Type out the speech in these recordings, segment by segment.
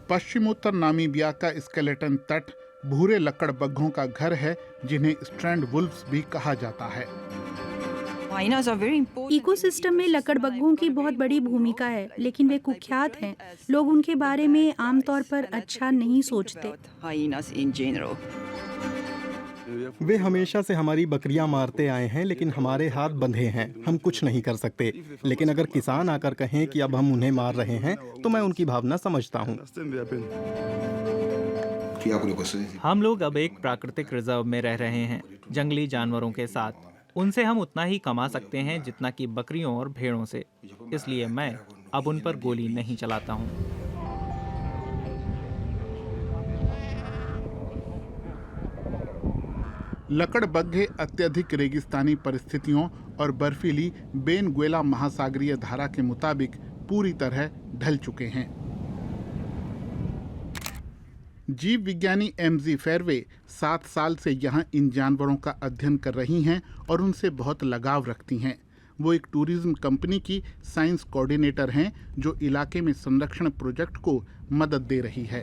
पश्चिमोत्तर Namibia का skeleton तट भूरे लकड़बग्घों का घर है, जिन्हें स्ट्रैंड वुल्व्स भी कहा जाता है। इकोसिस्टम में लकड़बग्घों की बहुत बड़ी भूमिका है, लेकिन वे कुख्यात हैं। लोग उनके बारे में आमतौर पर अच्छा नहीं सोचते। वे हमेशा से हमारी बकरियां मारते आए हैं, लेकिन हमारे हाथ बंधे हैं, हम कुछ नहीं कर सकते। लेकिन अगर किसान आकर कहें कि अब हम उन्हें मार रहे हैं, तो मैं उनकी भावना समझता हूं। हम लोग अब एक प्राकृतिक रिजर्व में रह रहे हैं, जंगली जानवरों के साथ। उनसे हम उतना ही कमा सकते हैं जितना कि बकरियों और भेड़ों से। इसलिए मैं अब उन पर गोली नहीं चलाता हूँ। लकड़बग्घे अत्यधिक रेगिस्तानी परिस्थितियों और बर्फीली बेनगुएला महासागरीय धारा के मुताबिक पूरी तरह ढल चुके हैं। जीव विज्ञानी एमजी फेरवे 7 साल से यहाँ इन जानवरों का अध्ययन कर रही हैं और उनसे बहुत लगाव रखती हैं। वो एक टूरिज्म कंपनी की साइंस कोऑर्डिनेटर हैं, जो इलाके में संरक्षण प्रोजेक्ट को मदद दे रही है।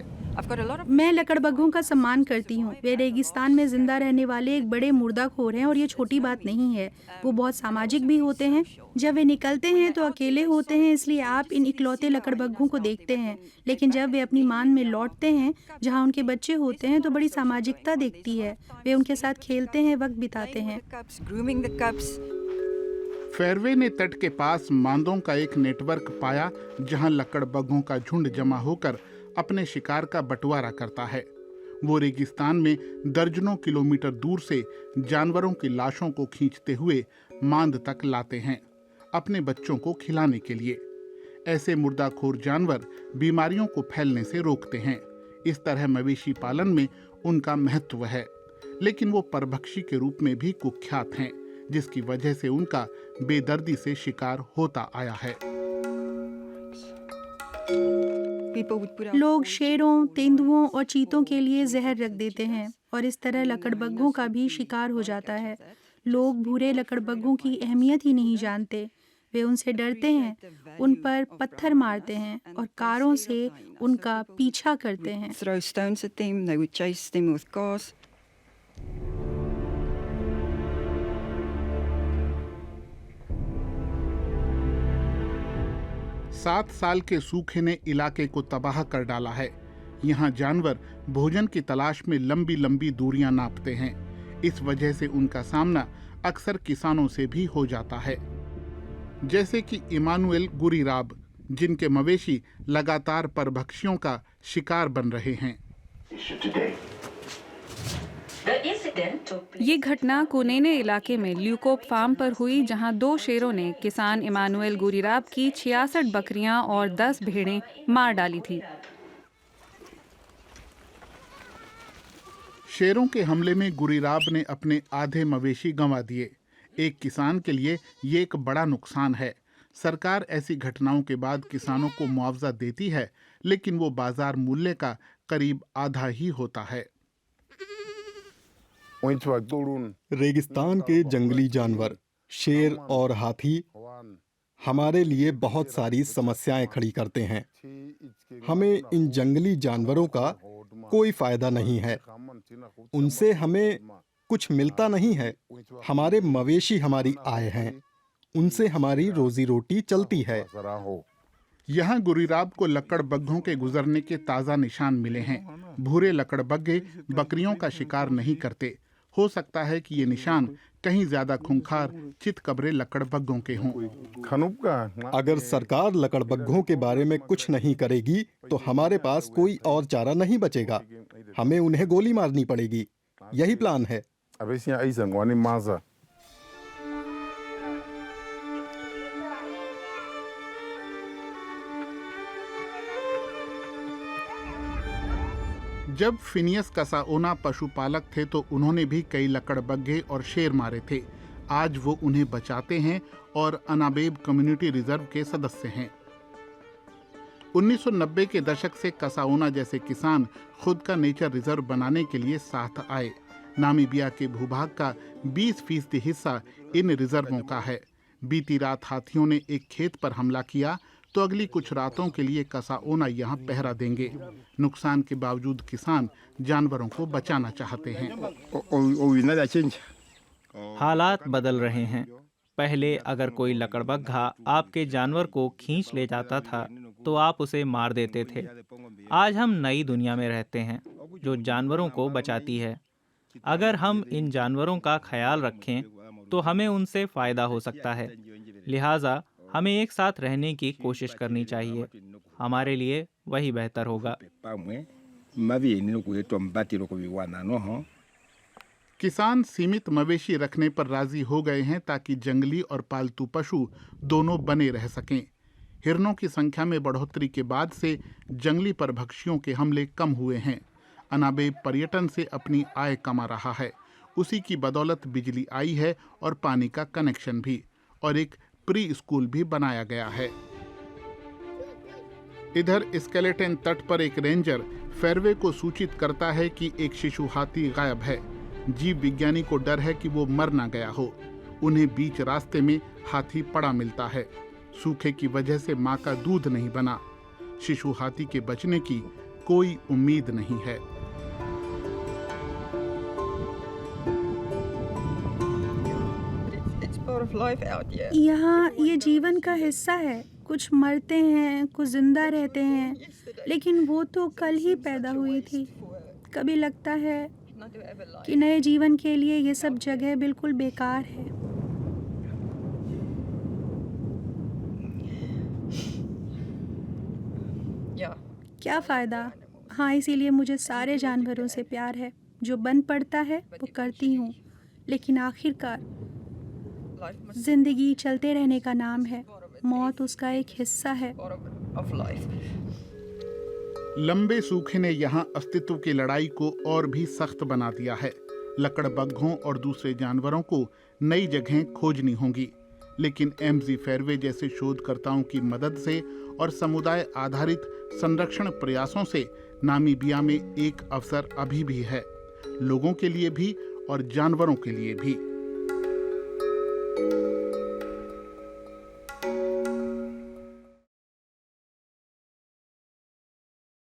मैं लकड़बग्घों का सम्मान करती हूँ। वे रेगिस्तान में जिंदा रहने वाले एक बड़े मुर्दाखोर हैं और ये छोटी बात नहीं है। वो बहुत सामाजिक भी होते हैं। जब वे निकलते हैं तो अकेले होते हैं, इसलिए आप इन इकलौते लकड़बग्घों को देखते हैं। लेकिन जब वे अपनी मान में लौटते हैं, जहाँ उनके बच्चे होते हैं, तो बड़ी सामाजिकता दिखती है। वे उनके साथ खेलते हैं, वक्त बिताते हैं। फेरवे ने तट के पास मांदों का एक नेटवर्क पाया, जहां लकड़बग्घों का झुंड जमा होकर अपने शिकार का बंटवारा करता है। वो रेगिस्तान में दर्जनों किलोमीटर दूर से जानवरों की लाशों को खींचते हुए मांद तक लाते हैं, अपने बच्चों को खिलाने के लिए। ऐसे मुर्दाखोर जानवर बीमारियों को फैलने से रोकते हैं। इस तरह मवेशी पालन में उनका महत्व है, लेकिन वो परभक्षी के रूप में भी कुख्यात हैं, जिसकी वजह से उनका बेदर्दी से शिकार होता आया है। लोग शेरों, तेंदुओं और चीतों के लिए जहर रख देते हैं और इस तरह लकड़बग्घों का भी शिकार हो जाता है। लोग भूरे लकड़बग्घों की अहमियत ही नहीं जानते। वे उनसे डरते हैं, उन पर पत्थर मारते हैं और कारों से उनका पीछा करते हैं। 7 साल के सूखे ने इलाके को तबाह कर डाला है। यहाँ जानवर भोजन की तलाश में लंबी लंबी दूरियां नापते हैं। इस वजह से उनका सामना अक्सर किसानों से भी हो जाता है, जैसे कि इमानुएल गुरीराब, जिनके मवेशी लगातार परभक्षियों का शिकार बन रहे हैं। ये घटना कोनेने इलाके में ल्यूकोप फार्म पर हुई, जहां 2 शेरों ने किसान इमानुएल गुरीराब की 66 बकरियां और 10 भेड़ें मार डाली थी। शेरों के हमले में गुरीराब ने अपने आधे मवेशी गंवा दिए। एक किसान के लिए ये एक बड़ा नुकसान है। सरकार ऐसी घटनाओं के बाद किसानों को मुआवजा देती है, लेकिन वो बाजार मूल्य का करीब आधा ही होता है। रेगिस्तान के जंगली जानवर, शेर और हाथी हमारे लिए बहुत सारी समस्याएं खड़ी करते हैं। हमें इन जंगली जानवरों का कोई फायदा नहीं है, उनसे हमें कुछ मिलता नहीं है। हमारे मवेशी हमारी आय हैं, उनसे हमारी रोजी रोटी चलती है। यहाँ गुरीराब को लकड़बग्घों के गुजरने के ताज़ा निशान मिले हैं। भूरे लकड़बग्घे बकरियों का शिकार नहीं करते। हो सकता है कि ये निशान कहीं ज्यादा खूंखार चितकबरे लकड़बग्घों के हों। अगर सरकार लकड़बग्घों के बारे में कुछ नहीं करेगी, तो हमारे पास कोई और चारा नहीं बचेगा। हमें उन्हें गोली मारनी पड़ेगी। यही प्लान है। जब फिनियस कसाओना पशुपालक थे तो उन्होंने भी कई लकड़बग्घे और शेर मारे थे। आज वो उन्हें बचाते हैं और अनाबेब कम्युनिटी रिजर्व के सदस्य हैं। 1990 के दशक से कसाओना जैसे किसान खुद का नेचर रिजर्व बनाने के लिए साथ आए। नामीबिया के भूभाग का 20% हिस्सा इन रिजर्वों का है। बीती रात हाथियों ने एक खेत पर हमला किया तो अगली कुछ रातों के लिए कसाओना यहाँ पहरा देंगे। नुकसान के बावजूद किसान जानवरों को बचाना चाहते हैं। हालात बदल रहे हैं। पहले अगर कोई लकड़बग्घा आपके जानवर को खींच ले जाता था तो आप उसे मार देते थे। आज हम नई दुनिया में रहते हैं जो जानवरों को बचाती है। अगर हम इन जानवरों का ख्याल रखें तो हमें उनसे फ़ायदा हो सकता है। लिहाजा हमें एक साथ रहने की कोशिश करनी चाहिए। हमारे लिए वही बेहतर होगा। किसान सीमित मवेशी रखने पर राजी हो गए हैं ताकि जंगली और पालतू पशु दोनों बने रह सकें। हिरणों की संख्या में बढ़ोतरी के बाद से जंगली परभक्षियों के हमले कम हुए हैं। अनाबे पर्यटन से अपनी आय कमा रहा है। उसी की बदौलत बिजली आई है और पानी का कनेक्शन भी, और एक प्री स्कूल भी बनाया गया है। इधर स्केलेटन तट पर एक रेंजर फेरवे को सूचित करता है कि एक शिशु हाथी गायब है। जीव विज्ञानी को डर है कि वो मर ना गया हो। उन्हें बीच रास्ते में हाथी पड़ा मिलता है। सूखे की वजह से मां का दूध नहीं बना। शिशु हाथी के बचने की कोई उम्मीद नहीं है। यहाँ ये जीवन का हिस्सा है। कुछ मरते हैं, कुछ जिंदा रहते हैं, लेकिन वो तो कल ही पैदा हुई थी। कभी लगता है कि नए जीवन के लिए ये सब जगह बिल्कुल बेकार है। क्या फ़ायदा? हाँ, इसीलिए मुझे सारे जानवरों से प्यार है। जो बन पड़ता है वो करती हूँ, लेकिन आखिरकार जिंदगी चलते रहने का नाम है। मौत उसका एक हिस्सा है। लंबे सूखे ने यहाँ अस्तित्व की लड़ाई को और भी सख्त बना दिया है। लकड़बग्घों और दूसरे जानवरों को नई जगहें खोजनी होंगी, लेकिन एमजी फेरवे जैसे शोधकर्ताओं की मदद से और समुदाय आधारित संरक्षण प्रयासों से नामीबिया में एक अवसर अभी भी है, लोगों के लिए भी और जानवरों के लिए भी।